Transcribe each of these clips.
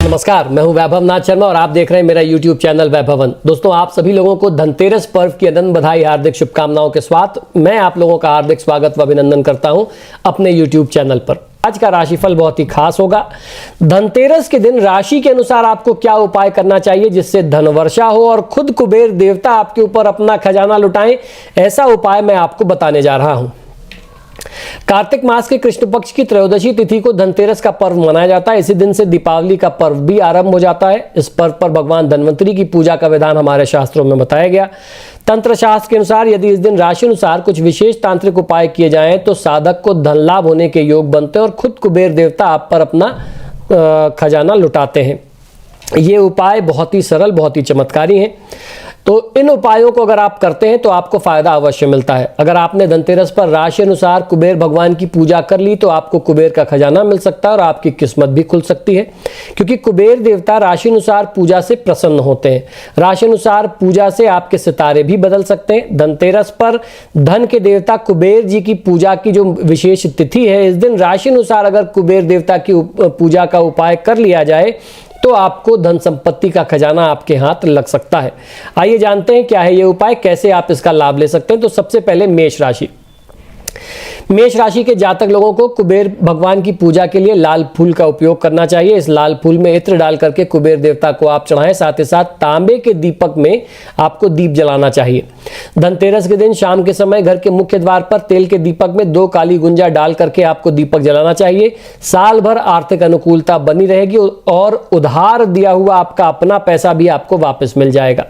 नमस्कार, मैं हूं वैभव नाथ शर्मा और आप देख रहे हैं मेरा YouTube चैनल वैभवन। दोस्तों, आप सभी लोगों को धनतेरस पर्व की अनंत बधाई, हार्दिक शुभकामनाओं के साथ मैं आप लोगों का हार्दिक स्वागत व अभिनंदन करता हूं अपने YouTube चैनल पर। आज का राशिफल बहुत ही खास होगा। धनतेरस के दिन राशि के अनुसार आपको क्या उपाय करना चाहिए जिससे धन वर्षा हो और खुद कुबेर देवता आपके ऊपर अपना खजाना लुटाएं, ऐसा उपाय मैं आपको बताने जा रहा हूं। कार्तिक मास के कृष्ण पक्ष की त्रयोदशी तिथि को धनतेरस का पर्व मनाया जाता है। इसी दिन से दीपावली का पर्व भी आरंभ हो जाता है। इस पर्व पर भगवान धन्वंतरी की पूजा का विधान हमारे शास्त्रों में बताया गया। तंत्र शास्त्र के अनुसार यदि इस दिन राशि अनुसार कुछ विशेष तांत्रिक उपाय किए जाएं तो साधक को धन लाभ होने के योग बनते हैं और खुद कुबेर देवता आप पर अपना खजाना लुटाते हैं। ये उपाय बहुत ही सरल, बहुत ही चमत्कारी हैं। तो इन उपायों को अगर आप करते हैं तो आपको फायदा अवश्य मिलता है। अगर आपने धनतेरस पर राशि अनुसार कुबेर भगवान की पूजा कर ली तो आपको कुबेर का खजाना मिल सकता है और आपकी किस्मत भी खुल सकती है, क्योंकि कुबेर देवता राशि अनुसार पूजा से प्रसन्न होते हैं। राशि अनुसार पूजा से आपके सितारे भी बदल सकते हैं। धनतेरस पर धन के देवता कुबेर जी की पूजा की जो विशेष तिथि है, इस दिन राशि अनुसार अगर कुबेर देवता की पूजा का उपाय कर लिया जाए तो आपको धन संपत्ति का खजाना आपके हाथ लग सकता है। आइए जानते हैं क्या है ये उपाय, कैसे आप इसका लाभ ले सकते हैं। तो सबसे पहले मेष राशि। मेष राशि के जातक लोगों को कुबेर भगवान की पूजा के लिए लाल फूल का उपयोग करना चाहिए। इस लाल फूल में इत्र डाल करके कुबेर देवता को आप चढ़ाएं। साथ ही साथ तांबे के दीपक में आपको दीप जलाना चाहिए। धनतेरस के दिन शाम के समय घर के मुख्य द्वार पर तेल के दीपक में 2 काली गुंजा डाल करके आपको दीपक जलाना चाहिए। साल भर आर्थिक अनुकूलता बनी रहेगी और उधार दिया हुआ आपका अपना पैसा भी आपको वापस मिल जाएगा।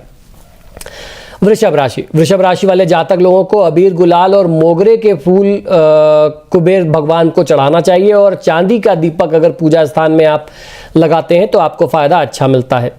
वृषभ राशि। वृषभ राशि वाले जातक लोगों को अबीर, गुलाल और मोगरे के फूल कुबेर भगवान को चढ़ाना चाहिए और चांदी का दीपक अगर पूजा स्थान में आप लगाते हैं तो आपको फायदा अच्छा मिलता है।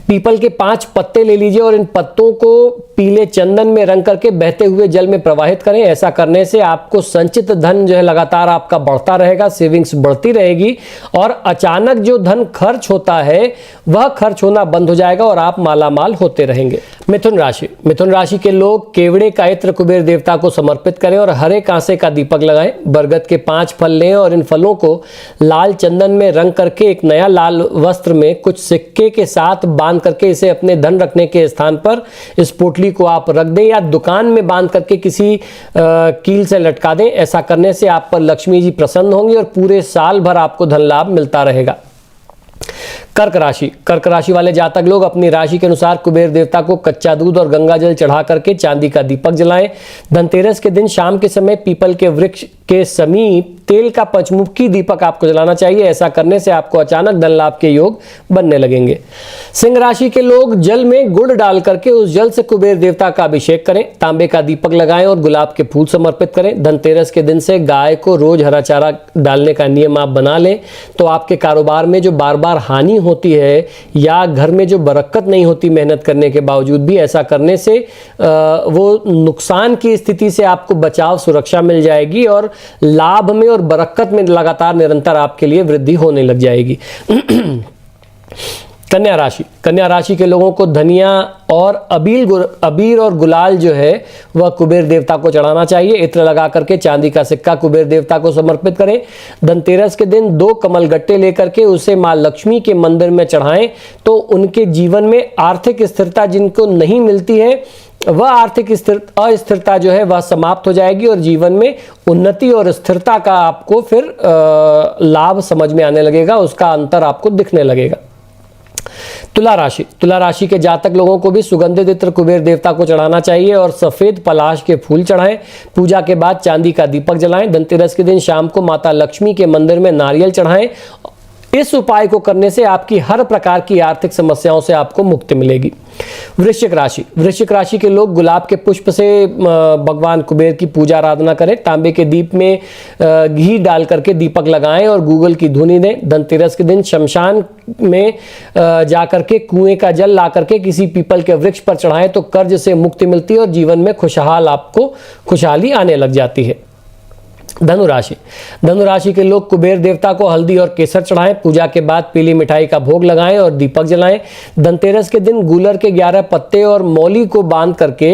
पीपल के 5 पत्ते ले लीजिए और इन पत्तों को पीले चंदन में रंग करके बहते हुए जल में प्रवाहित करें। ऐसा करने से आपको संचित धन जो है लगातार आपका बढ़ता रहेगा, सेविंग्स बढ़ती रहेगी और अचानक जो धन खर्च होता है वह खर्च होना बंद हो जाएगा और आप मालामाल होते रहेंगे। मिथुन राशि। मिथुन राशि के लोग केवड़े का इत्र कुबेर देवता को समर्पित करें और हरे कांसे का दीपक लगाएं। बरगद के 5 फल लें और इन फलों को लाल चंदन में रंग करके एक नया लाल वस्त्र में कुछ सिक्के के साथ बांध करके इसे अपने धन रखने के स्थान पर इस पोटली को आप रख दें या दुकान में बांध करके किसी कील से लटका दें। ऐसा करने से आप पर लक्ष्मी जी प्रसन्न होंगी और पूरे साल भर आपको धन लाभ मिलता रहेगा। कर्क राशि। कर्क राशि वाले जातक लोग अपनी राशि के अनुसार कुबेर देवता को कच्चा दूध और गंगा जल चढ़ा करके चांदी का दीपक जलाएं। धनतेरस के दिन शाम के समय पीपल के वृक्ष के समीप तेल का पंचमुखी दीपक आपको जलाना चाहिए। ऐसा करने से आपको अचानक धन लाभ के योग बनने लगेंगे। सिंह राशि के लोग जल में गुड़ डाल करके उस जल से कुबेर देवता का अभिषेक करें, तांबे का दीपक लगाएं और गुलाब के फूल समर्पित करें। धनतेरस के दिन से गाय को रोज हरा चारा डालने का नियम आप बना लें तो आपके कारोबार में जो बार बार हानि होती है या घर में जो बरकत नहीं होती मेहनत करने के बावजूद भी, ऐसा करने से वो नुकसान की स्थिति से आपको बचाव, सुरक्षा मिल जाएगी और लाभ में और बरकत में लगातार निरंतर आपके लिए वृद्धि होने लग जाएगी। कन्या राशि। कन्या राशि के लोगों को धनिया और अबीर और गुलाल जो है वह कुबेर देवता को चढ़ाना चाहिए। इत्र लगा करके चांदी का सिक्का कुबेर देवता को समर्पित करें। धनतेरस के दिन 2 कमल गट्टे लेकर के उसे मां लक्ष्मी के मंदिर में चढ़ाएं तो उनके जीवन में आर्थिक स्थिरता जिनको नहीं मिलती है वह आर्थिक अस्थिरता जो है वह समाप्त हो जाएगी और जीवन में उन्नति और स्थिरता का आपको फिर लाभ समझ में आने लगेगा, उसका अंतर आपको दिखने लगेगा। तुला राशि। तुला राशि के जातक लोगों को भी सुगंधित इत्र कुबेर देवता को चढ़ाना चाहिए और सफेद पलाश के फूल चढ़ाएं। पूजा के बाद चांदी का दीपक जलाएं। धनतेरस के दिन शाम को माता लक्ष्मी के मंदिर में नारियल चढ़ाएं। इस उपाय को करने से आपकी हर प्रकार की आर्थिक समस्याओं से आपको मुक्ति मिलेगी। वृश्चिक राशि। वृश्चिक राशि के लोग गुलाब के पुष्प से भगवान कुबेर की पूजा आराधना करें। तांबे के दीप में घी डाल करके दीपक लगाएं और गूगल की धुनी दें। धनतेरस के दिन शमशान में जा करके कुएं का जल ला करके किसी पीपल के वृक्ष पर चढ़ाएं तो कर्ज से मुक्ति मिलती है और जीवन में आपको खुशहाली आने लग जाती है। धनुराशि। धनुराशि के लोग कुबेर देवता को हल्दी और केसर चढ़ाएं। पूजा के बाद पीली मिठाई का भोग लगाएं और दीपक जलाएं। धनतेरस के दिन गूलर के 11 पत्ते और मौली को बांध करके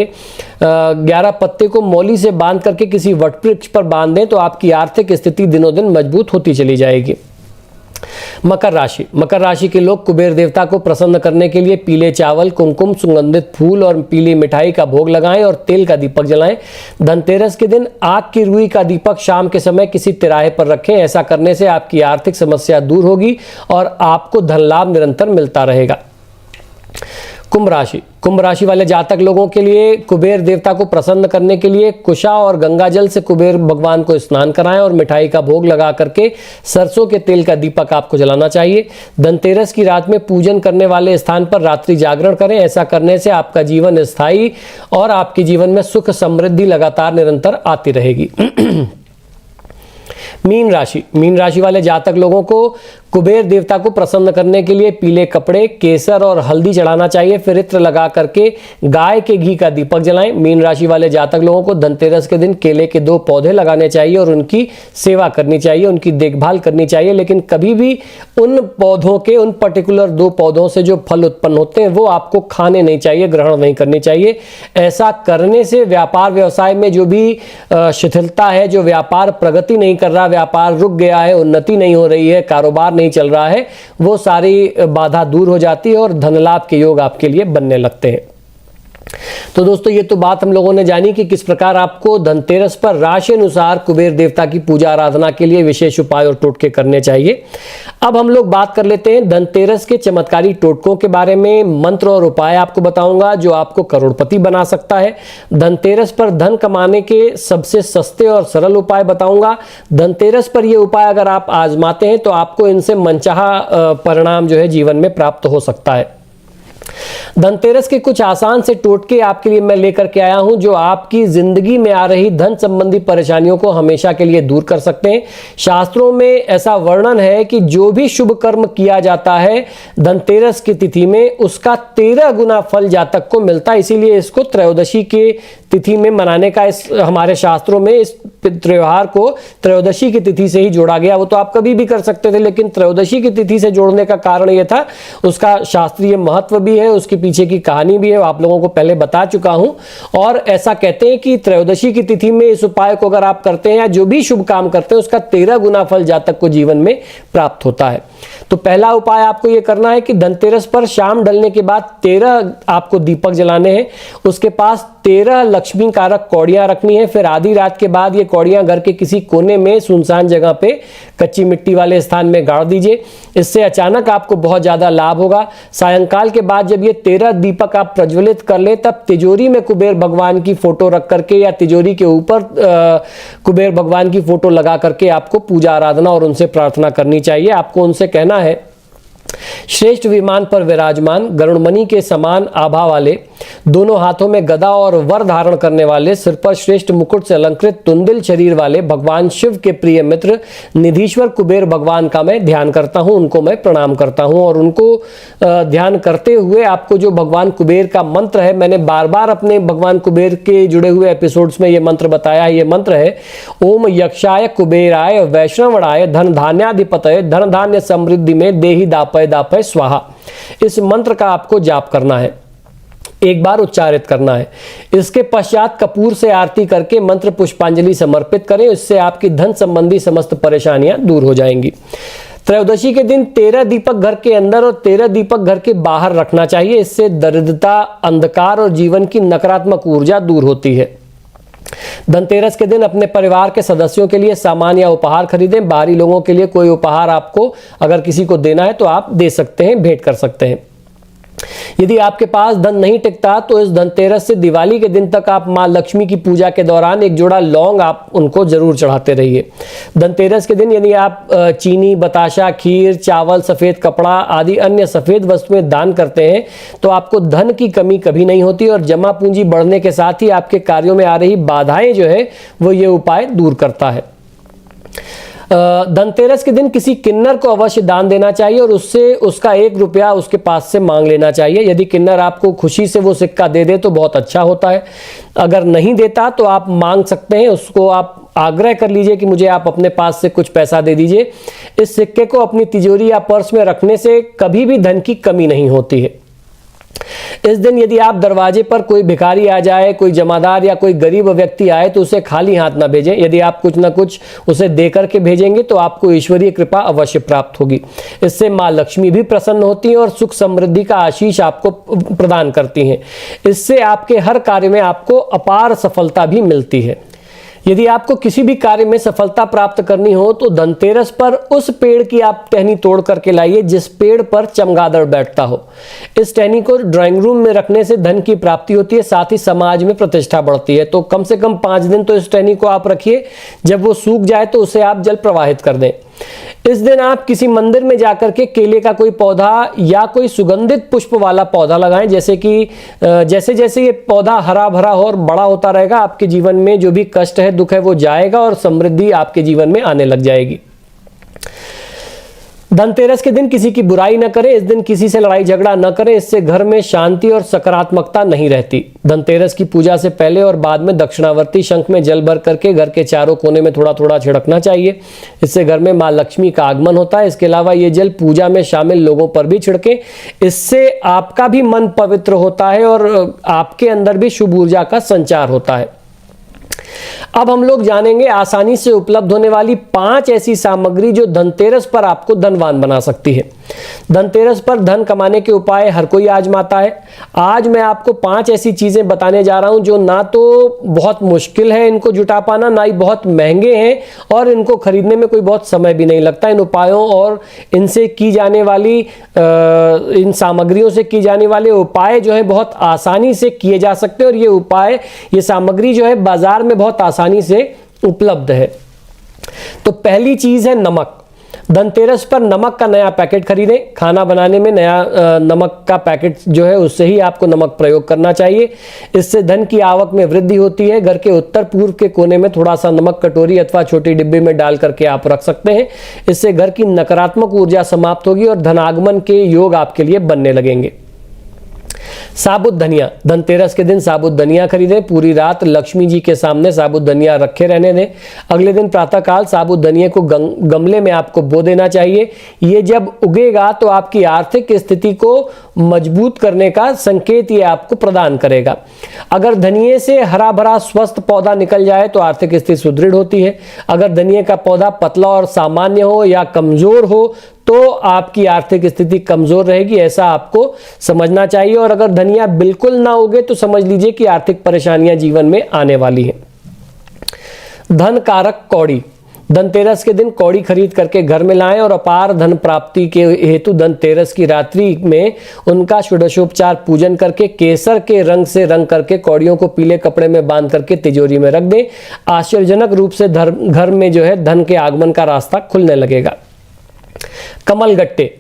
11 पत्ते को मौली से बांध करके किसी वटवृक्ष पर बांध दें तो आपकी आर्थिक स्थिति दिनों दिन मजबूत होती चली जाएगी। मकर राशि, मकर राशि के लोग कुबेर देवता को प्रसन्न करने के लिए पीले चावल, कुमकुम, सुगंधित फूल और पीली मिठाई का भोग लगाएं और तेल का दीपक जलाएं। धनतेरस के दिन आग की रुई का दीपक शाम के समय किसी तिराहे पर रखें। ऐसा करने से आपकी आर्थिक समस्या दूर होगी और आपको धन लाभ निरंतर मिलता रहेगा। कुंभ राशि, कुंभ राशि वाले जातक लोगों के लिए कुबेर देवता को प्रसन्न करने के लिए कुशा और गंगा जल से कुबेर भगवान को स्नान कराएं और मिठाई का भोग लगा करके सरसों के तेल का दीपक आपको जलाना चाहिए। धनतेरस की रात में पूजन करने वाले स्थान पर रात्रि जागरण करें। ऐसा करने से आपका जीवन स्थायी और आपके जीवन में सुख समृद्धि लगातार निरंतर आती रहेगी। मीन राशि, मीन राशि वाले जातक लोगों को कुबेर देवता को प्रसन्न करने के लिए पीले कपड़े, केसर और हल्दी चढ़ाना चाहिए। फिर इत्र लगा करके गाय के घी का दीपक जलाएं। मीन राशि वाले जातक लोगों को धनतेरस के दिन केले के 2 पौधे लगाने चाहिए और उनकी सेवा करनी चाहिए, उनकी देखभाल करनी चाहिए। लेकिन कभी भी उन पौधों के, उन पर्टिकुलर 2 पौधों से जो फल उत्पन्न होते हैं वो आपको खाने नहीं चाहिए, ग्रहण नहीं करनी चाहिए। ऐसा करने से व्यापार व्यवसाय में जो भी शिथिलता है, जो व्यापार प्रगति नहीं कर रहा, व्यापार रुक गया है, उन्नति नहीं हो रही है, कारोबार नहीं चल रहा है, वो सारी बाधा दूर हो जाती है और धन लाभ के योग आपके लिए बनने लगते हैं। तो दोस्तों, ये तो बात हम लोगों ने जानी कि किस प्रकार आपको धनतेरस पर राशि अनुसार कुबेर देवता की पूजा आराधना के लिए विशेष उपाय और टोटके करने चाहिए। अब हम लोग बात कर लेते हैं धनतेरस के चमत्कारी टोटकों के बारे में। मंत्र और उपाय आपको बताऊंगा जो आपको करोड़पति बना सकता है। धनतेरस पर धन कमाने के सबसे सस्ते और सरल उपाय बताऊंगा। धनतेरस पर ये उपाय अगर आप आजमाते हैं तो आपको इनसे मनचाहा परिणाम जो है जीवन में प्राप्त हो सकता है। धनतेरस के कुछ आसान से टोटके आपके लिए मैं लेकर के आया हूं जो आपकी जिंदगी में आ रही धन संबंधी परेशानियों को हमेशा के लिए दूर कर सकते हैं। शास्त्रों में ऐसा वर्णन है कि जो भी शुभ कर्म किया जाता है धनतेरस की तिथि में उसका 13 गुना फल जातक को मिलता है। इसीलिए इसको त्रयोदशी के तिथि में मनाने का हमारे शास्त्रों में इस त्योहार को त्रयोदशी की तिथि से ही जोड़ा गया। वो तो आप कभी भी कर सकते थे, लेकिन त्रयोदशी की तिथि से जोड़ने का कारण यह था, उसका शास्त्रीय महत्व भी है, उसके पीछे की कहानी भी है, आप लोगों को पहले बता चुका हूं। और ऐसा कहते हैं कि त्रयोदशी की तिथि में इस उपाय को अगर आप करते हैं या जो भी शुभ काम करते हैं उसका 13 गुना फल जातक को जीवन में प्राप्त होता है। तो पहला उपाय आपको यह करना है कि धनतेरस पर शाम ढलने के बाद 13 आपको दीपक जलाने हैं। उसके पास 13 लक्ष्मी कारक कौड़ियां रखनी है। फिर आधी रात के बाद ये कौड़ियां घर के किसी कोने में सुनसान जगह पे कच्ची मिट्टी वाले स्थान में गाड़ दीजिए। इससे अचानक आपको बहुत ज्यादा लाभ होगा। सायंकाल के बाद जब ये 13 दीपक आप प्रज्वलित कर ले तब तिजोरी में कुबेर भगवान की फोटो रख करके या तिजोरी के ऊपर कुबेर भगवान की फोटो लगा करके आपको पूजा आराधना और उनसे प्रार्थना करनी चाहिए। आपको उनसे कहना है, श्रेष्ठ विमान पर विराजमान गरुड़मणि के समान आभा वाले, दोनों हाथों में गदा और वर धारण करने वाले, सिर पर श्रेष्ठ मुकुट से अलंकृत तुंदिल शरीर वाले भगवान शिव के प्रिय मित्र निधीश्वर कुबेर भगवान का मैं ध्यान करता हूं, उनको मैं प्रणाम करता हूं। और उनको ध्यान करते हुए आपको जो भगवान कुबेर का मंत्र है, मैंने बार बार अपने भगवान कुबेर के जुड़े हुए एपिसोड्स में ये मंत्र बताया है। ये मंत्र है, ओम यक्षाय कुबेराय वैष्णवणाय धन धान्याधिपतये धन धान्य समृद्धि में देहि दापय दापय स्वाहा। इस मंत्र का आपको जाप करना है, एक बार उच्चारित करना है। इसके पश्चात कपूर से आरती करके मंत्र पुष्पांजलि समर्पित करें। इससे आपकी धन संबंधी समस्त परेशानियां दूर हो जाएंगी। त्रयोदशी के दिन 13 दीपक घर के अंदर और 13 दीपक घर के बाहर रखना चाहिए। इससे दरिद्रता, अंधकार और जीवन की नकारात्मक ऊर्जा दूर होती है। धनतेरस के दिन अपने परिवार के सदस्यों के लिए सामान या उपहार खरीदें। बाहरी लोगों के लिए कोई उपहार आपको अगर किसी को देना है तो आप दे सकते हैं, भेंट कर सकते हैं। यदि आपके पास धन नहीं टिकता तो इस धनतेरस से दिवाली के दिन तक आप मां लक्ष्मी की पूजा के दौरान एक जोड़ा लौंग आप उनको जरूर चढ़ाते रहिए। धनतेरस के दिन यदि आप चीनी, बताशा, खीर, चावल, सफेद कपड़ा आदि अन्य सफेद वस्तुएं दान करते हैं तो आपको धन की कमी कभी नहीं होती और जमा पूंजी बढ़ने के साथ ही आपके कार्यों में आ रही बाधाएं जो है वो ये उपाय दूर करता है। धनतेरस के दिन किसी किन्नर को अवश्य दान देना चाहिए और उससे उसका 1 रुपया उसके पास से मांग लेना चाहिए। यदि किन्नर आपको खुशी से वो सिक्का दे दे तो बहुत अच्छा होता है। अगर नहीं देता तो आप मांग सकते हैं, उसको आप आग्रह कर लीजिए कि मुझे आप अपने पास से कुछ पैसा दे दीजिए। इस सिक्के को अपनी तिजोरी या पर्स में रखने से कभी भी धन की कमी नहीं होती है। इस दिन यदि आप दरवाजे पर कोई भिखारी आ जाए, कोई जमादार या कोई गरीब व्यक्ति आए तो उसे खाली हाथ ना भेजें। यदि आप कुछ ना कुछ उसे दे करके भेजेंगे तो आपको ईश्वरीय कृपा अवश्य प्राप्त होगी। इससे माँ लक्ष्मी भी प्रसन्न होती हैं और सुख समृद्धि का आशीष आपको प्रदान करती हैं। इससे आपके हर कार्य में आपको अपार सफलता भी मिलती है। यदि आपको किसी भी कार्य में सफलता प्राप्त करनी हो तो धनतेरस पर उस पेड़ की आप टहनी तोड़ करके लाइए जिस पेड़ पर चमगादड़ बैठता हो। इस टहनी को ड्राइंग रूम में रखने से धन की प्राप्ति होती है, साथ ही समाज में प्रतिष्ठा बढ़ती है। तो कम से कम 5 दिन तो इस टहनी को आप रखिए। जब वो सूख जाए तो उसे आप जल प्रवाहित कर दें। इस दिन आप किसी मंदिर में जाकर के केले का कोई पौधा या कोई सुगंधित पुष्प वाला पौधा लगाएं। जैसे जैसे ये पौधा हरा भरा और बड़ा होता रहेगा, आपके जीवन में जो भी कष्ट है, दुख है, वो जाएगा और समृद्धि आपके जीवन में आने लग जाएगी। धनतेरस के दिन किसी की बुराई न करें। इस दिन किसी से लड़ाई झगड़ा न करें, इससे घर में शांति और सकारात्मकता नहीं रहती। धनतेरस की पूजा से पहले और बाद में दक्षिणावर्ती शंख में जल भर करके घर के चारों कोने में थोड़ा थोड़ा छिड़कना चाहिए। इससे घर में माँ लक्ष्मी का आगमन होता है। इसके अलावा ये जल पूजा में शामिल लोगों पर भी छिड़कें। इससे आपका भी मन पवित्र होता है और आपके अंदर भी शुभ ऊर्जा का संचार होता है। अब हम लोग जानेंगे आसानी से उपलब्ध होने वाली 5 ऐसी सामग्री जो धनतेरस पर आपको धनवान बना सकती है। धनतेरस पर धन कमाने के उपाय हर कोई आजमाता है। आज मैं आपको 5 ऐसी चीजें बताने जा रहा हूं जो ना तो बहुत मुश्किल है इनको जुटा पाना, ना ही बहुत महंगे हैं और इनको खरीदने में कोई बहुत समय भी नहीं लगता। इन उपायों और इनसे की जाने वाली इन सामग्रियों से की जाने वाले उपाय जो है बहुत आसानी से किए जा सकते हैं और ये सामग्री जो है बाजार में बहुत आसानी से उपलब्ध है। तो पहली चीज है नमक। धनतेरस पर नमक का नया पैकेट खरीदें। खाना बनाने में नया नमक का पैकेट जो है उससे ही आपको नमक प्रयोग करना चाहिए। इससे धन की आवक में वृद्धि होती है। घर के उत्तर पूर्व के कोने में थोड़ा सा नमक कटोरी अथवा छोटी डिब्बे में डाल करके आप रख सकते हैं। इससे घर की नकारात्मक ऊर्जा समाप्त होगी और धनागमन के योग आपके लिए बनने लगेंगे। साबुत धनिया। धनतेरस के दिन साबुत धनिया खरीदें। पूरी रात लक्ष्मी जी के सामने साबुत धनिया रखे रहने दें। अगले दिन प्रातःकाल साबुत धनिया को गमले में आपको बो देना चाहिए। ये जब उगेगा तो आपकी आर्थिक स्थिति को मजबूत करने का संकेत ये आपको प्रदान करेगा। अगर धनिये से हरा भरा स्वस्थ पौधा निकल जाए तो आर्थिक स्थिति सुदृढ़ होती है। अगर धनिये का पौधा पतला और सामान्य हो या कमजोर हो तो आपकी आर्थिक स्थिति कमजोर रहेगी, ऐसा आपको समझना चाहिए। और अगर धनिया बिल्कुल ना उगे तो समझ लीजिए कि आर्थिक परेशानियां जीवन में आने वाली हैं। धन कारक कौड़ी। धनतेरस के दिन कौड़ी खरीद करके घर में लाएं और अपार धन प्राप्ति के हेतु धनतेरस की रात्रि में उनका षोडशोपचार पूजन करके केसर के रंग से रंग करके कौड़ियों को पीले कपड़े में बांध करके तिजोरी में रख दें। आश्चर्यजनक रूप से घर में जो है धन के आगमन का रास्ता खुलने लगेगा। कमलगट्टे।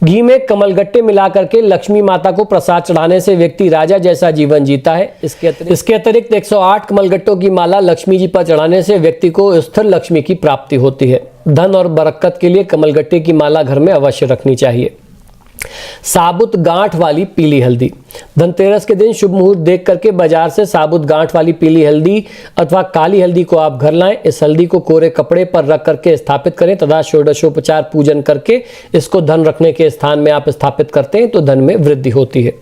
घी में कमलगट्टे मिलाकर के लक्ष्मी माता को प्रसाद चढ़ाने से व्यक्ति राजा जैसा जीवन जीता है। इसके अतिरिक्त 108 कमलगट्टों की माला लक्ष्मी जी पर चढ़ाने से व्यक्ति को स्थिर लक्ष्मी की प्राप्ति होती है। धन और बरकत के लिए कमलगट्टे की माला घर में अवश्य रखनी चाहिए। साबुत गांठ वाली पीली हल्दी। धनतेरस के दिन शुभ मुहूर्त देख करके बाजार से साबुत गांठ वाली पीली हल्दी अथवा काली हल्दी को आप घर लाएं। इस हल्दी को कोरे कपड़े पर रख करके स्थापित करें तथा षोडशोपचार पूजन करके इसको धन रखने के स्थान में आप स्थापित करते हैं तो धन में वृद्धि होती है।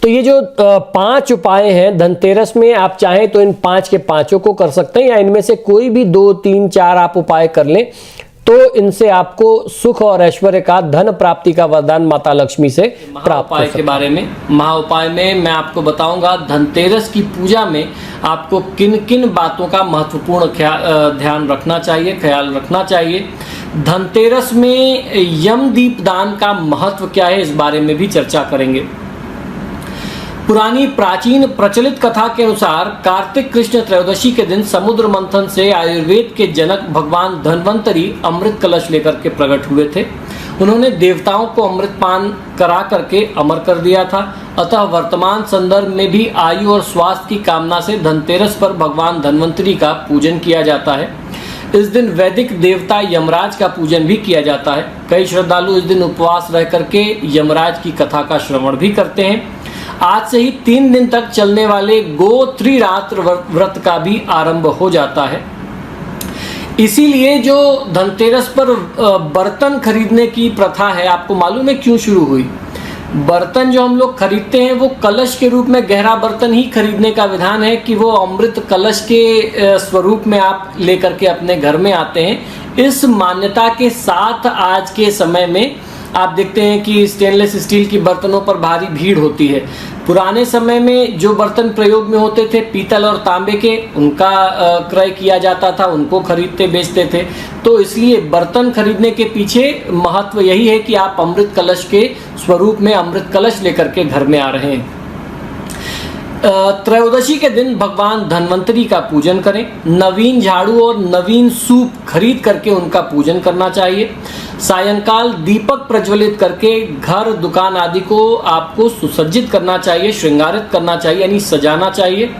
तो ये जो 5 उपाय हैं धनतेरस में, आप चाहें तो इन 5 के 5 को कर सकते हैं या इनमें से कोई भी 2, 3, 4 आप उपाय कर लें तो इनसे आपको सुख और ऐश्वर्य का, धन प्राप्ति का वरदान माता लक्ष्मी से प्राप्त उपाय के बारे में महाउपाय में मैं आपको बताऊंगा धनतेरस की पूजा में आपको किन किन बातों का महत्वपूर्ण ध्यान रखना चाहिए, ख्याल रखना चाहिए। धनतेरस में यम दीप दान का महत्व क्या है इस बारे में भी चर्चा करेंगे। पुरानी प्राचीन प्रचलित कथा के अनुसार कार्तिक कृष्ण त्रयोदशी के दिन समुद्र मंथन से आयुर्वेद के जनक भगवान धन्वंतरी अमृत कलश लेकर के प्रकट हुए थे। उन्होंने देवताओं को अमृत पान करा करके अमर कर दिया था। अतः वर्तमान संदर्भ में भी आयु और स्वास्थ्य की कामना से धनतेरस पर भगवान धन्वंतरी का पूजन किया जाता है। इस दिन वैदिक देवता यमराज का पूजन भी किया जाता है। कई श्रद्धालु इस दिन उपवास रह करके यमराज की कथा का श्रवण भी करते हैं। आज से ही 3 दिन तक चलने वाले गोत्रिरात्र व्रत का भी आरंभ हो जाता है। इसीलिए जो धनतेरस पर बर्तन खरीदने की प्रथा है, आपको मालूम है क्यों शुरू हुई? बर्तन जो हम लोग खरीदते हैं वो कलश के रूप में गहरा बर्तन ही खरीदने का विधान है कि वो अमृत कलश के स्वरूप में आप लेकर के अपने घर में आते हैं। इस मान्यता के साथ आज के समय में आप देखते हैं कि स्टेनलेस स्टील की बर्तनों पर भारी भीड़ होती है। पुराने समय में जो बर्तन प्रयोग में होते थे पीतल और तांबे के, उनका क्रय किया जाता था, उनको खरीदते बेचते थे। तो इसलिए बर्तन खरीदने के पीछे महत्व यही है कि आप अमृत कलश के स्वरूप में अमृत कलश लेकर के घर में आ रहे हैं। त्रयोदशी के दिन भगवान धन्वंतरी का पूजन करें। नवीन झाड़ू और नवीन सूप खरीद करके उनका पूजन करना चाहिए। सायंकाल दीपक प्रज्वलित करके घर दुकान आदि को आपको सुसज्जित करना चाहिए, श्रृंगारित करना चाहिए, यानी सजाना चाहिए।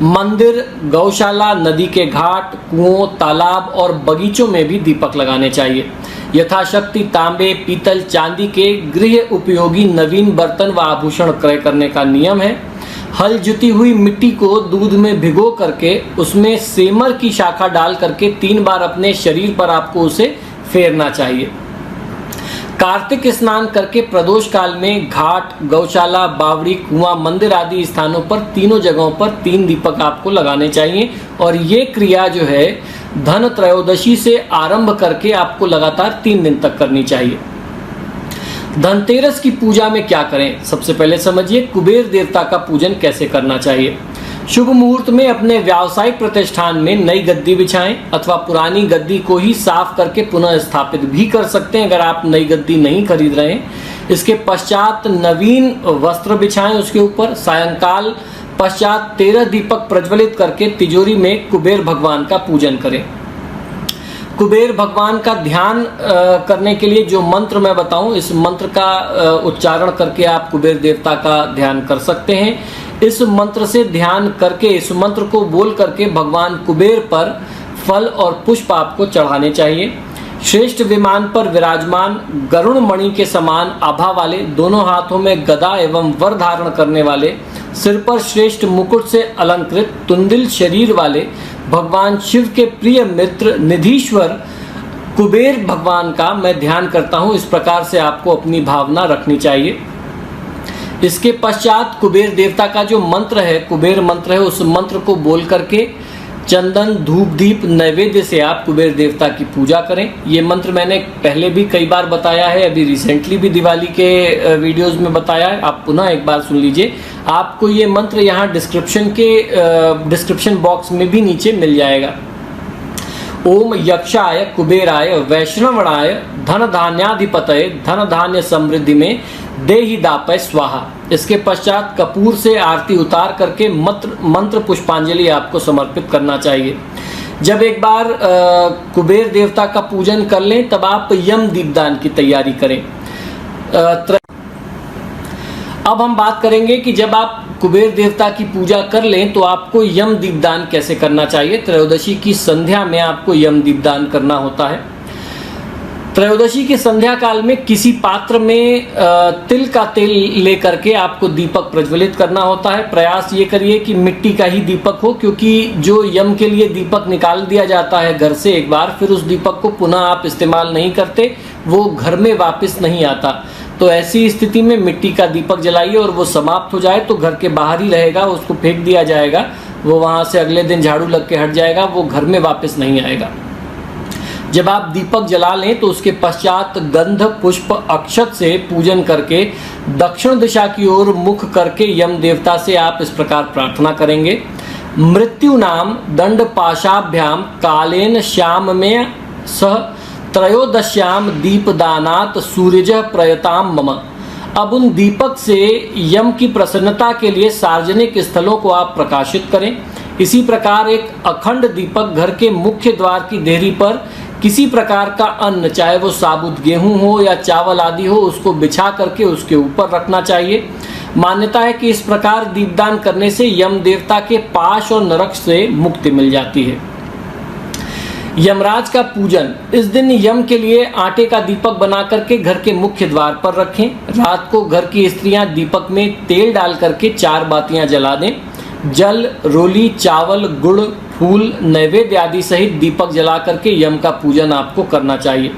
मंदिर, गौशाला, नदी के घाट, कुओं, तालाब और बगीचों में भी दीपक लगाने चाहिए। यथाशक्ति तांबे, पीतल, चांदी के गृह उपयोगी नवीन बर्तन व आभूषण क्रय करने का नियम है। हल जुती हुई मिट्टी को दूध में भिगो करके उसमें सेमर की शाखा डाल करके 3 बार अपने शरीर पर आपको उसे फेरना चाहिए। कार्तिक स्नान करके प्रदोष काल में घाट, गौशाला, बावड़ी, कुआं, मंदिर आदि स्थानों पर तीनों जगहों पर 3 दीपक आपको लगाने चाहिए। और ये क्रिया जो है धन त्रयोदशी से आरंभ करके आपको लगातार 3 दिन तक करनी चाहिए। धनतेरस की पूजा में क्या करें? सबसे पहले समझिए कुबेर देवता का पूजन कैसे करना चाहिए। शुभ मुहूर्त में अपने व्यावसायिक प्रतिष्ठान में नई गद्दी बिछाएं अथवा पुरानी गद्दी को ही साफ करके पुनः स्थापित भी कर सकते हैं अगर आप नई गद्दी नहीं खरीद रहे हैं। इसके पश्चात नवीन वस्त्र बिछाएं उसके ऊपर। सायंकाल पश्चात 13 दीपक प्रज्वलित करके तिजोरी में कुबेर भगवान का पूजन करें। कुबेर भगवान का ध्यान करने के लिए जो मंत्र मैं बताऊं, इस मंत्र का उच्चारण करके आप कुबेर देवता का ध्यान कर सकते हैं। इस मंत्र से ध्यान करके, इस मंत्र को बोल करके भगवान कुबेर पर फल और पुष्प आपको चढ़ाने चाहिए। श्रेष्ठ विमान पर विराजमान गरुण मणि के समान आभा वाले, दोनों हाथों में गदा एवं वर धारण करने वाले, सिर पर श्रेष्ठ मुकुट से अलंकृत तुंदिल शरीर वाले भगवान शिव के प्रिय मित्र निधीश्वर कुबेर भगवान का मैं ध्यान करता हूं। इस प्रकार से आपको अपनी भावना रखनी चाहिए। इसके पश्चात कुबेर देवता का जो मंत्र है, कुबेर मंत्र है, उस मंत्र को बोल करके चंदन, धूप, दीप, नैवेद्य से आप कुबेर देवता की पूजा करें। ये मंत्र मैंने पहले भी कई बार बताया है, अभी रिसेंटली भी दिवाली के वीडियोस में बताया है, आप पुनः एक बार सुन लीजिए। आपको ये मंत्र यहाँ डिस्क्रिप्शन बॉक्स में भी नीचे मिल जाएगा। ओम यक्षाय कुबेराय वैष्णवणाय धन धान्याधिपतये धन धान्य समृद्धि में देहि दापय स्वाहा। इसके पश्चात कपूर से आरती उतार करके मंत्र पुष्पांजलि आपको समर्पित करना चाहिए। जब एक बार कुबेर देवता का पूजन कर लें तब आप यम दीपदान की तैयारी करें। अब हम बात करेंगे कि जब आप कुबेर देवता की पूजा कर लें तो आपको यम दीपदान कैसे करना चाहिए। त्रयोदशी की संध्या में आपको यम दीपदान करना होता है। त्रयोदशी की संध्या काल में किसी पात्र में तिल का तेल लेकर के आपको दीपक प्रज्वलित करना होता है। प्रयास ये करिए कि मिट्टी का ही दीपक हो, क्योंकि जो यम के लिए दीपक निकाल दिया जाता है घर से एक बार, फिर उस दीपक को पुनः आप इस्तेमाल नहीं करते, वो घर में वापस नहीं आता। तो ऐसी स्थिति में मिट्टी का दीपक जलाइए और वो समाप्त हो जाए तो घर के बाहर ही रहेगा, उसको फेंक दिया जाएगा, वो वहाँ से अगले दिन झाड़ू लग के हट जाएगा, वो घर में वापस नहीं आएगा। जब आप दीपक जला लें तो उसके पश्चात गंध, पुष्प, अक्षत से पूजन करके दक्षिण दिशा की ओर मुख करके यम देवता से आप इस प्रकार प्रार्थना करेंगे। मृत्यु नाम दंड पाशाभ्याम कालेन श्याम में सह त्रयोदश्याम दीपदानात सूर्यज प्रयताम मम। अब उन दीपक से यम की प्रसन्नता के लिए सार्वजनिक स्थलों को आप प्रकाशित करें। इसी प्रकार एक अखंड दीपक घर के मुख्य द्वार की देहरी पर किसी प्रकार का अन्न, चाहे वो साबुत गेहूं हो या चावल आदि हो, उसको बिछा करके उसके ऊपर रखना चाहिए। मान्यता है कि इस प्रकार दीपदान करने से यम देवता के पाश और नरक से मुक्ति मिल जाती है। यमराज का पूजन, इस दिन यम के लिए आटे का दीपक बना करके घर के मुख्य द्वार पर रखें। रात को घर की स्त्रियां दीपक में तेल डाल करके 4 बातियां जला दें। जल, रोली, चावल, गुड़, फूल, नैवेद्य आदि सहित दीपक जला करके यम का पूजन आपको करना चाहिए।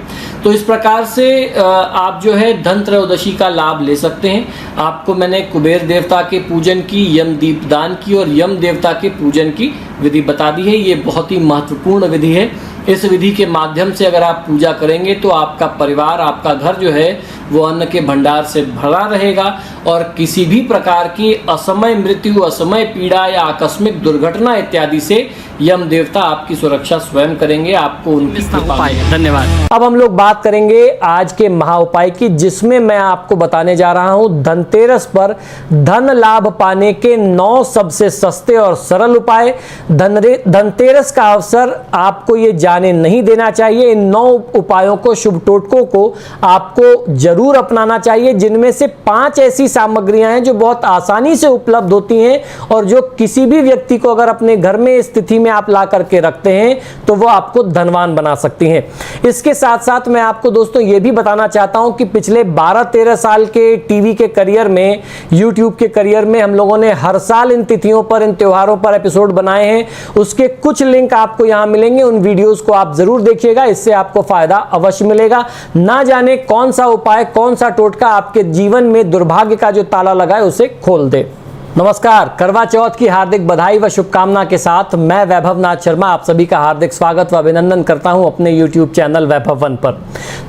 तो इस प्रकार से आप जो है धन त्रयोदशी का लाभ ले सकते हैं। आपको मैंने कुबेर देवता के पूजन की, यम दीपदान की और यम देवता के पूजन की विधि बता दी है। ये बहुत ही महत्वपूर्ण विधि है। इस विधि के माध्यम से अगर आप पूजा करेंगे तो आपका परिवार, आपका घर जो है वो अन्न के भंडार से भरा रहेगा और किसी भी प्रकार की असमय मृत्यु, असमय पीड़ा या आकस्मिक दुर्घटना इत्यादि से यम देवता आपकी सुरक्षा स्वयं करेंगे, आपको उनकी कृपा मिलेगी। धन्यवाद। अब हम लोग बात करेंगे आज के महा उपाय की, जिसमें मैं आपको बताने जा रहा हूं धनतेरस पर धन लाभ पाने के 9 सबसे सस्ते और सरल उपाय। धनतेरस का अवसर आपको ये जाने नहीं देना चाहिए। इन 9 उपायों को, शुभ टोटकों को आपको जरूर अपनाना चाहिए, जिनमें से 5 ऐसी सामग्रियां हैं जो बहुत आसानी से उपलब्ध होती हैं और जो किसी भी व्यक्ति को अगर अपने घर में स्थिति में आप ला करके रखते हैं तो वो आपको धनवान बना सकती हैं। इसके साथ साथ मैं आपको दोस्तों ये भी बताना चाहता हूं कि पिछले 12-13 साल के टीवी के करियर में, यूट्यूब के करियर में हम लोगों ने हर साल इन तिथियों पर, इन त्योहारों पर एपिसोड बनाए हैं। उसके कुछ लिंक आपको यहां मिलेंगे, उन वीडियोस को आप जरूर देखिएगा, इससे आपको फायदा अवश्य मिलेगा। ना जाने कौन सा उपाय, कौन सा टोटका आपके जीवन में दुर्भाग्य का जो ताला लगा है उसे खोल दे। नमस्कार, करवा चौथ की हार्दिक बधाई व शुभकामना के साथ मैं वैभव नाथ शर्मा आप सभी का हार्दिक स्वागत व अभिनंदन करता हूं अपने YouTube चैनल वैभव वन पर।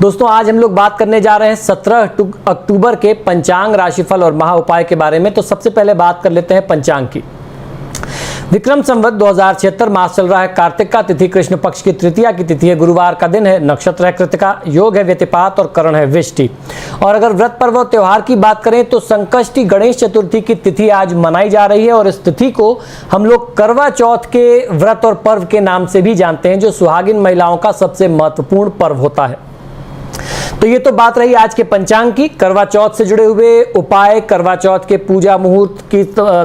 दोस्तों, आज हम लोग बात करने जा रहे हैं 17 अक्टूबर के पंचांग, राशिफल और महा उपाय के बारे में। तो सबसे पहले बात कर लेते हैं पंचांग की। विक्रम संवत 2076 मास चल रहा है कार्तिक का, तिथि कृष्ण पक्ष की तृतीया की तिथि है, गुरुवार का दिन है, नक्षत्र है कृतिका, योग है व्यतिपात और करण है विष्टि। और अगर व्रत पर्व और त्योहार की बात करें तो संकष्टी गणेश चतुर्थी की तिथि आज मनाई जा रही है और इस तिथि को हम लोग करवा चौथ के व्रत और पर्व के नाम से भी जानते हैं, जो सुहागिन महिलाओं का सबसे महत्वपूर्ण पर्व होता है। तो ये तो बात रही आज के पंचांग की। करवा चौथ से जुड़े हुए उपाय, करवा चौथ के पूजा मुहूर्त की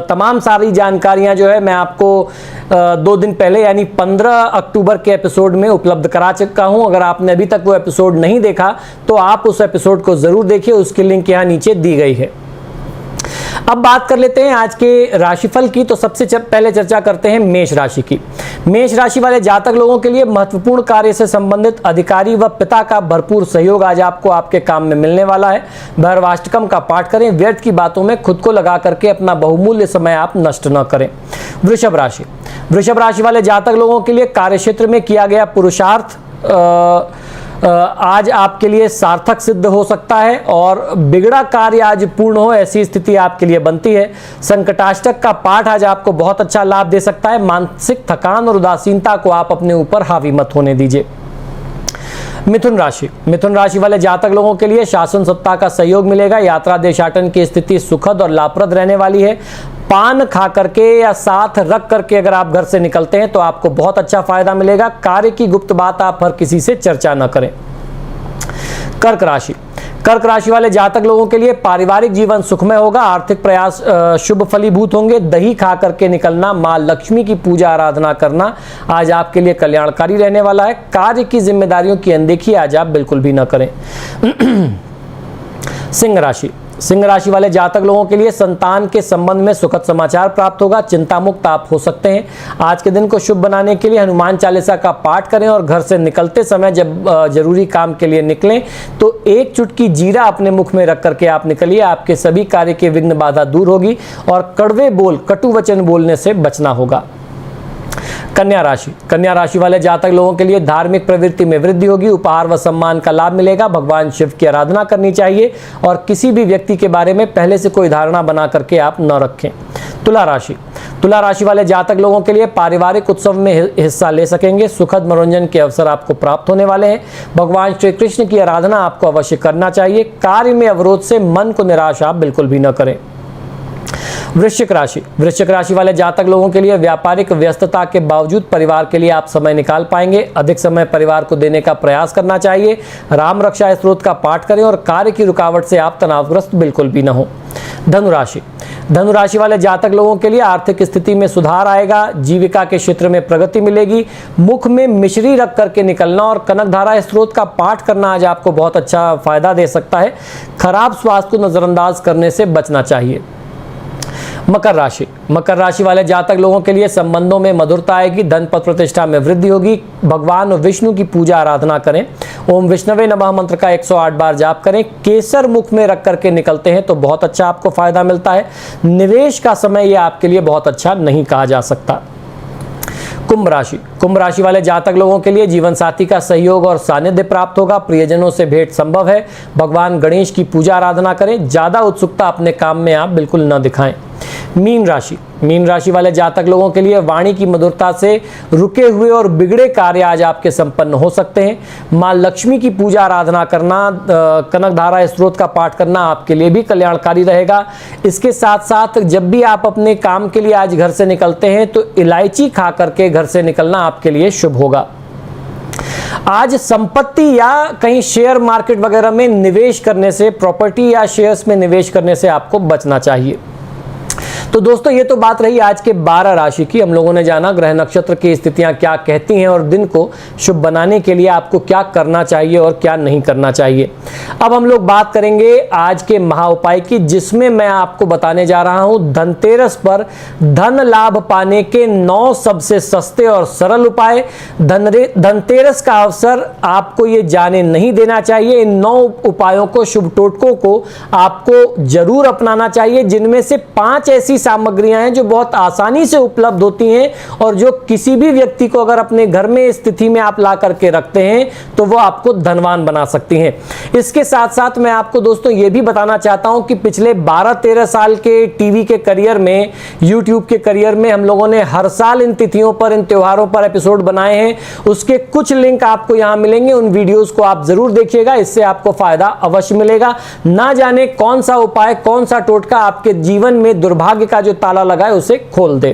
तमाम सारी जानकारियां जो है मैं आपको 2 दिन पहले यानी 15 अक्टूबर के एपिसोड में उपलब्ध करा चुका हूं। अगर आपने अभी तक वो एपिसोड नहीं देखा तो आप उस एपिसोड को जरूर देखिए, उसकी लिंक यहां नीचे दी गई है। अब बात कर लेते हैं आज के राशिफल की। तो सबसे पहले चर्चा करते हैं मेष राशि की। मेष राशि वाले जातक लोगों के लिए महत्वपूर्ण कार्य से संबंधित अधिकारी व पिता का भरपूर सहयोग आज आपको आपके काम में मिलने वाला है। भैरवाष्टकम का पाठ करें, व्यर्थ की बातों में खुद को लगा करके अपना बहुमूल्य समय आप नष्ट न करें। वृषभ राशि, वृषभ राशि वाले जातक लोगों के लिए कार्यक्षेत्र में किया गया पुरुषार्थ आज आपके लिए सार्थक सिद्ध हो सकता है और बिगड़ा कार्य आज पूर्ण हो, ऐसी स्थिति आपके लिए बनती है। संकटाष्टक का पाठ आज आपको बहुत अच्छा लाभ दे सकता है। मानसिक थकान और उदासीनता को आप अपने ऊपर हावी मत होने दीजिए। मिथुन राशि, मिथुन राशि वाले जातक लोगों के लिए शासन सत्ता का सहयोग मिलेगा। यात्रा देशाटन की स्थिति सुखद और लाभप्रद रहने वाली है। पान खा करके या साथ रख करके अगर आप घर से निकलते हैं तो आपको बहुत अच्छा फायदा मिलेगा। कार्य की गुप्त बात आप हर किसी से चर्चा न करें। कर्क राशि, कर्क राशि वाले जातक लोगों के लिए पारिवारिक जीवन सुखमय होगा। आर्थिक प्रयास शुभ फलीभूत होंगे। दही खा करके निकलना, मां लक्ष्मी की पूजा आराधना करना आज आपके लिए कल्याणकारी रहने वाला है। कार्य की जिम्मेदारियों की अनदेखी आज आप बिल्कुल भी न करें। सिंह राशि, सिंह राशि वाले जातक लोगों के लिए संतान के संबंध में सुखद समाचार प्राप्त होगा। चिंता मुक्त आप हो सकते हैं। आज के दिन को शुभ बनाने के लिए हनुमान चालीसा का पाठ करें और घर से निकलते समय जब जरूरी काम के लिए निकलें तो 1 चुटकी जीरा अपने मुख में रख करके आप निकलिए। आपके सभी कार्य के विघ्न बाधा दूर होगी और कड़वे बोल, कटु वचन बोलने से बचना होगा। कन्या राशि, कन्या राशि वाले जातक लोगों के लिए धार्मिक प्रवृत्ति में वृद्धि होगी। उपहार व सम्मान का लाभ मिलेगा। भगवान शिव की आराधना करनी चाहिए और किसी भी व्यक्ति के बारे में पहले से कोई धारणा बना करके आप न रखें। तुला राशि, तुला राशि वाले जातक लोगों के लिए पारिवारिक उत्सव में हिस्सा ले सकेंगे। सुखद मनोरंजन के अवसर आपको प्राप्त होने वाले हैं। भगवान श्री कृष्ण की आराधना आपको अवश्य करना चाहिए। कार्य में अवरोध से मन को निराश आप बिल्कुल भी न करें। वृश्चिक राशि, वृश्चिक राशि वाले जातक लोगों के लिए व्यापारिक व्यस्तता के बावजूद परिवार के लिए आप समय निकाल पाएंगे। अधिक समय परिवार को देने का प्रयास करना चाहिए। राम रक्षा स्तोत्र का पाठ करें और कार्य की रुकावट से आप तनावग्रस्त बिल्कुल भी न हो। धनुराशि, धनुराशि वाले जातक लोगों के लिए आर्थिक स्थिति में सुधार आएगा। जीविका के क्षेत्र में प्रगति मिलेगी। मुख में मिश्री रख करके निकलना और कनकधारा स्तोत्र का पाठ करना आज आपको बहुत अच्छा फायदा दे सकता है। खराब स्वास्थ्य को नजरअंदाज करने से बचना चाहिए। मकर राशि वाले जातक लोगों के लिए संबंधों में मधुरता आएगी, धन पद प्रतिष्ठा में वृद्धि होगी। भगवान विष्णु की पूजा आराधना करें, ओम विष्णवे नमः मंत्र का 108 बार जाप करें। केसर मुख में रख करके निकलते हैं तो बहुत अच्छा आपको फायदा मिलता है। निवेश का समय यह आपके लिए बहुत अच्छा नहीं कहा जा सकता। कुंभ राशि वाले जातक लोगों के लिए जीवन साथी का सहयोग और सानिध्य प्राप्त होगा। प्रियजनों से भेंट संभव है। भगवान गणेश की पूजा आराधना करें। ज्यादा उत्सुकता अपने काम में आप बिल्कुल न दिखाएं। मीन राशि वाले जातक लोगों के लिए वाणी की मधुरता से रुके हुए और बिगड़े कार्य आज आपके संपन्न हो सकते हैं। मां लक्ष्मी की पूजा आराधना करना, कनक धारा स्त्रोत का पाठ करना आपके लिए भी कल्याणकारी रहेगा। इसके साथ साथ जब भी आप अपने काम के लिए आज घर से निकलते हैं तो इलायची खा करके घर से निकलना आपके लिए शुभ होगा। आज संपत्ति या कहीं शेयर मार्केट वगैरह में निवेश करने से, प्रॉपर्टी या शेयर्स में निवेश करने से आपको बचना चाहिए। तो दोस्तों ये तो बात रही आज के 12 राशि की। हम लोगों ने जाना ग्रह नक्षत्र की स्थितियां क्या कहती हैं और दिन को शुभ बनाने के लिए आपको क्या करना चाहिए और क्या नहीं करना चाहिए। अब हम लोग बात करेंगे आज के महा उपाय की, जिसमें मैं आपको बताने जा रहा हूं धनतेरस पर धन लाभ पाने के 9 सबसे सस्ते और सरल उपाय। धनतेरस का अवसर आपको ये जाने नहीं देना चाहिए। इन 9 उपायों को, शुभ टोटकों को आपको जरूर अपनाना चाहिए, जिनमें से 5 ऐसी सामग्रियां हैं जो बहुत आसानी से उपलब्ध होती हैं और जो किसी भी व्यक्ति को अगर अपने घर में स्थिति में आप ला करके रखते हैं तो वो आपको धनवान बना सकती हैं। इसके साथ साथ मैं आपको दोस्तों ये भी बताना चाहता हूं कि पिछले 12-13 साल के टीवी के करियर में, यूट्यूब के करियर में हम लोगों ने हर साल इन तिथियों पर, इन त्योहारों पर एपिसोड बनाए हैं। उसके कुछ लिंक आपको यहां मिलेंगे, उन वीडियोस को आप जरूर देखिएगा, इससे आपको फायदा अवश्य मिलेगा। ना जाने कौन सा उपाय, कौन सा टोटका आपके जीवन में दुर्भाग्य का जो ताला लगा है उसे खोल दे।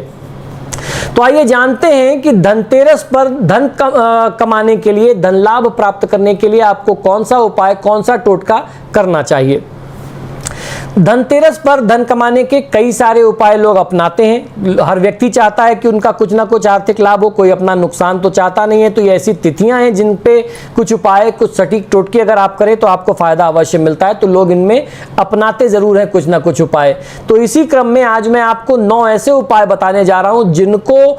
तो आइए जानते हैं कि धनतेरस पर धन कमाने के लिए, धन लाभ प्राप्त करने के लिए आपको कौन सा उपाय, कौन सा टोटका करना चाहिए। धनतेरस पर धन कमाने के कई सारे उपाय लोग अपनाते हैं। हर व्यक्ति चाहता है कि उनका कुछ ना कुछ आर्थिक लाभ हो, कोई अपना नुकसान तो चाहता नहीं है। तो ये ऐसी तिथियां हैं जिन पे कुछ उपाय, कुछ सटीक टोटके अगर आप करें तो आपको फायदा अवश्य मिलता है। तो लोग इनमें अपनाते जरूर हैं कुछ ना कुछ उपाय। तो इसी क्रम में आज मैं आपको 9 ऐसे उपाय बताने जा रहा हूं जिनको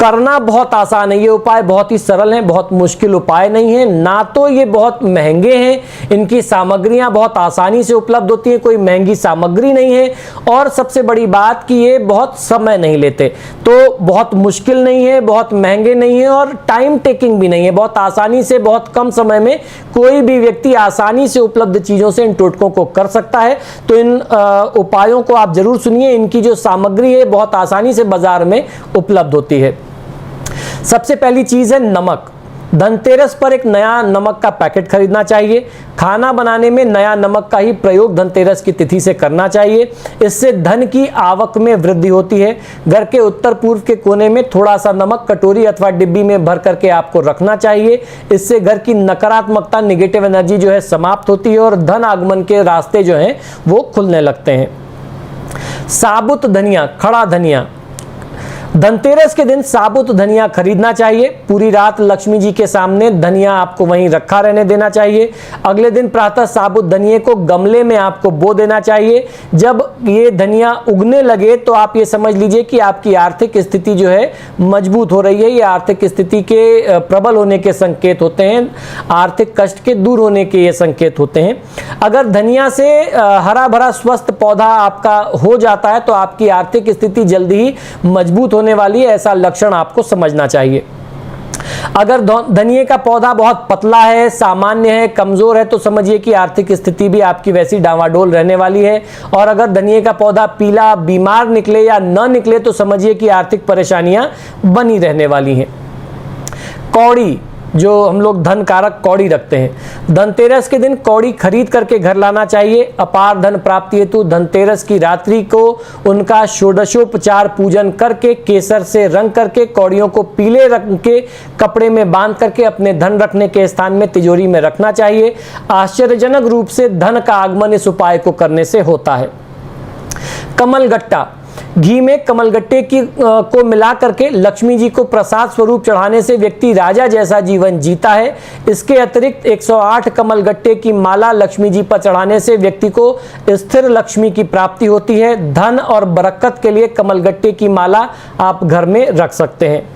करना बहुत आसान है। ये उपाय बहुत ही सरल हैं, बहुत मुश्किल उपाय नहीं है, ना तो ये बहुत महंगे हैं। इनकी सामग्रियां बहुत आसानी से उपलब्ध होती हैं, कोई महंगी सामग्री नहीं है। और सबसे बड़ी बात कि ये बहुत समय नहीं लेते, तो बहुत मुश्किल नहीं है, बहुत महंगे नहीं है और टाइम टेकिंग भी नहीं है। बहुत आसानी से, बहुत कम समय में कोई भी व्यक्ति आसानी से उपलब्ध चीजों से इन टोटकों को कर सकता है। तो इन उपायों को आप जरूर सुनिए। इनकी जो सामग्री है बहुत आसानी से बाजार में उपलब्ध होती है। सबसे पहली चीज है नमक। धनतेरस पर एक नया नमक का पैकेट खरीदना चाहिए। खाना बनाने में नया नमक का ही प्रयोग धनतेरस की तिथि से करना चाहिए। इससे धन की आवक में वृद्धि होती है। घर के उत्तर पूर्व के कोने में थोड़ा सा नमक कटोरी अथवा डिब्बी में भर करके आपको रखना चाहिए। इससे घर की नकारात्मकता, नेगेटिव एनर्जी जो है समाप्त होती है और धन आगमन के रास्ते जो हैं वो खुलने लगते हैं। साबुत धनिया, खड़ा धनिया। धनतेरस के दिन साबुत धनिया खरीदना चाहिए। पूरी रात लक्ष्मी जी के सामने धनिया आपको वहीं रखा रहने देना चाहिए। अगले दिन प्रातः साबुत धनिये को गमले में आपको बो देना चाहिए। जब ये धनिया उगने लगे तो आप ये समझ लीजिए कि आपकी आर्थिक स्थिति जो है मजबूत हो रही है। ये आर्थिक स्थिति के प्रबल होने के संकेत होते हैं, आर्थिक कष्ट के दूर होने के ये संकेत होते हैं। अगर धनिया से हरा भरा स्वस्थ पौधा आपका हो जाता है तो आपकी आर्थिक स्थिति जल्दी ही मजबूत होने वाली है, ऐसा लक्षण आपको समझना चाहिए। अगर धनिये का पौधा बहुत पतला है, सामान्य है, कमजोर है तो समझिए कि आर्थिक स्थिति भी आपकी वैसी डावाडोल रहने वाली है। और अगर धनिये का पौधा पीला, बीमार निकले या न निकले तो समझिए कि आर्थिक परेशानियां बनी रहने वाली हैं। कौड़ी, जो हम लोग धन कारक कौड़ी रखते हैं, धनतेरस के दिन कौड़ी खरीद करके घर लाना चाहिए। अपार धन प्राप्ति हेतु धनतेरस की रात्रि को उनका षोडशोपचार पूजन करके, केसर से रंग करके, कौड़ियों को पीले रंग के कपड़े में बांध करके अपने धन रखने के स्थान में तिजोरी में रखना चाहिए। आश्चर्यजनक रूप से धन का आगमन इस उपाय को करने से होता है। कमल गट्टा, घी में कमलगट्टे को मिला करके लक्ष्मी जी को प्रसाद स्वरूप चढ़ाने से व्यक्ति राजा जैसा जीवन जीता है। इसके अतिरिक्त 108 कमलगट्टे की माला लक्ष्मी जी पर चढ़ाने से व्यक्ति को स्थिर लक्ष्मी की प्राप्ति होती है। धन और बरकत के लिए कमलगट्टे की माला आप घर में रख सकते हैं।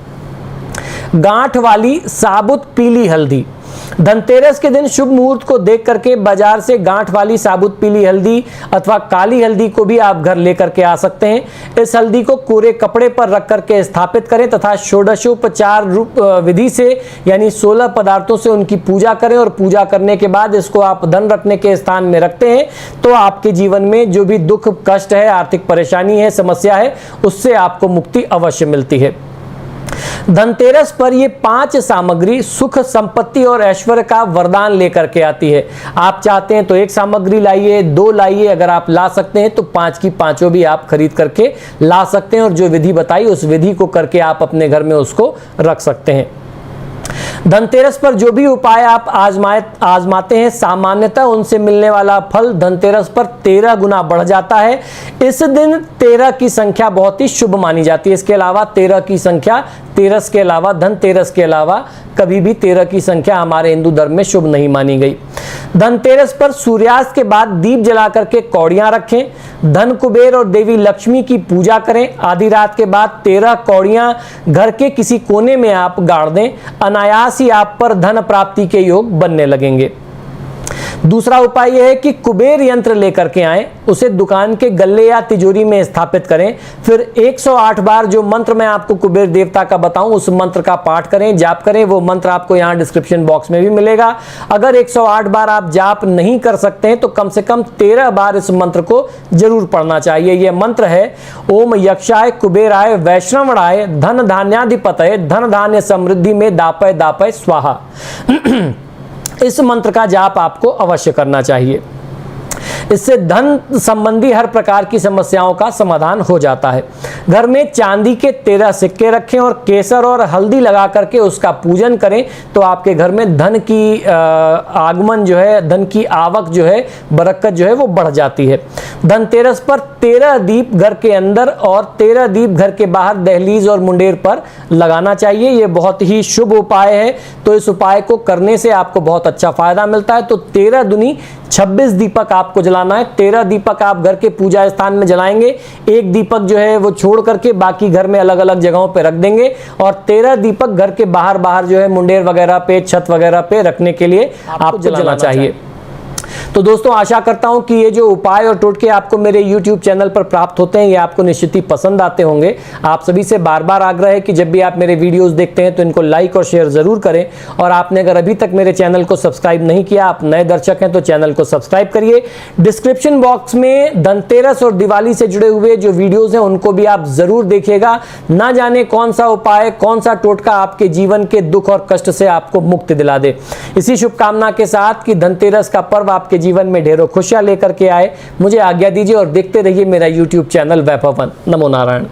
गांठ वाली साबुत पीली हल्दी, धनतेरस के दिन शुभ मुहूर्त को देख करके बाजार से गांठ वाली साबुत पीली हल्दी अथवा काली हल्दी को भी आप घर लेकर के आ सकते हैं। इस हल्दी को कोरे कपड़े पर रख करके स्थापित करें तथा षोडशोपचार विधि से यानी 16 पदार्थों से उनकी पूजा करें और पूजा करने के बाद इसको आप धन रखने के स्थान में रखते हैं तो आपके जीवन में जो भी दुख कष्ट है, आर्थिक परेशानी है, समस्या है, उससे आपको मुक्ति अवश्य मिलती है। धनतेरस पर ये 5 सामग्री सुख, संपत्ति और ऐश्वर्य का वरदान लेकर के आती है। आप चाहते हैं तो 1 सामग्री लाइए, 2 लाइए, अगर आप ला सकते हैं तो 5 की 5 भी आप खरीद करके ला सकते हैं और जो विधि बताई उस विधि को करके आप अपने घर में उसको रख सकते हैं। धनतेरस पर जो भी उपाय आप आजमाते हैं सामान्यतः उनसे मिलने वाला फल धनतेरस पर 13 गुना बढ़ जाता है। इस दिन 13 की संख्या बहुत ही शुभ मानी जाती है। इसके अलावा 13 की संख्या तेरस के अलावा, धनतेरस के अलावा कभी भी 13 की संख्या हमारे हिंदू धर्म में शुभ नहीं मानी गई। धनतेरस पर सूर्यास्त के बाद दीप जला करके कौड़ियां रखें। धन कुबेर और देवी लक्ष्मी की पूजा करें। आधी रात के बाद 13 कौड़ियां घर के किसी कोने में आप गाड़ दें। अनायास ही आप पर धन प्राप्ति के योग बनने लगेंगे। दूसरा उपाय यह है कि कुबेर यंत्र लेकर के आएं, उसे दुकान के गल्ले या तिजोरी में स्थापित करें। फिर 108 बार जो मंत्र मैं आपको कुबेर देवता का बताऊं उस मंत्र का पाठ करें, जाप करें। वो मंत्र आपको यहां डिस्क्रिप्शन बॉक्स में भी मिलेगा। अगर 108 बार आप जाप नहीं कर सकते हैं तो कम से कम 13 बार इस मंत्र को जरूर पढ़ना चाहिए। यह मंत्र है ओम यक्षाय कुबेराय वैष्णवणाय धन धान्याधिपतये धन धान्य समृद्धि में दापय दापय स्वाहा। इस मंत्र का जाप आपको अवश्य करना चाहिए। इससे धन संबंधी हर प्रकार की समस्याओं का समाधान हो जाता है। घर में चांदी के 13 सिक्के रखें और केसर और हल्दी लगा करके उसका पूजन करें तो आपके घर में धन की आगमन जो है, धन की आवक जो है, बरकत जो है वो बढ़ जाती है। धनतेरस पर 13 दीप घर के अंदर और 13 दीप घर के बाहर दहलीज और मुंडेर पर लगाना चाहिए। ये बहुत ही शुभ उपाय है, तो इस उपाय को करने से आपको बहुत अच्छा फायदा मिलता है। तो 13 दूनी 26 दीपक आपको जलाना है। 13 दीपक आप घर के पूजा स्थान में जलाएंगे। 1 दीपक जो है वो छोड़ करके बाकी घर में अलग अलग जगहों पे रख देंगे और 13 दीपक घर के बाहर जो है मुंडेर वगैरह पे, छत वगैरह पे रखने के लिए आपको जलाना चाहिए। तो दोस्तों आशा करता हूं कि ये जो उपाय और टोटके आपको मेरे YouTube चैनल पर प्राप्त होते हैं ये आपको निश्चित ही पसंद आते होंगे। आप सभी से बार बार आग्रह है कि जब भी आप मेरे वीडियोस देखते हैं तो इनको लाइक और शेयर जरूर करें और आपने अगर अभी तक मेरे चैनल को सब्सक्राइब नहीं किया, आप नए दर्शक हैं तो चैनल को सब्सक्राइब करिए। डिस्क्रिप्शन बॉक्स में धनतेरस और दिवाली से जुड़े हुए जो वीडियोज हैं उनको भी आप जरूर देखिएगा। ना जाने कौन सा उपाय, कौन सा टोटका आपके जीवन के दुख और कष्ट से आपको मुक्ति दिला दे। इसी शुभकामना के साथ कि धनतेरस का पर्व आपके जीवन में ढेरों खुशियां लेकर के आए। मुझे आज्ञा दीजिए और देखते रहिए मेरा YouTube चैनल वैभवन। नमो नारायण।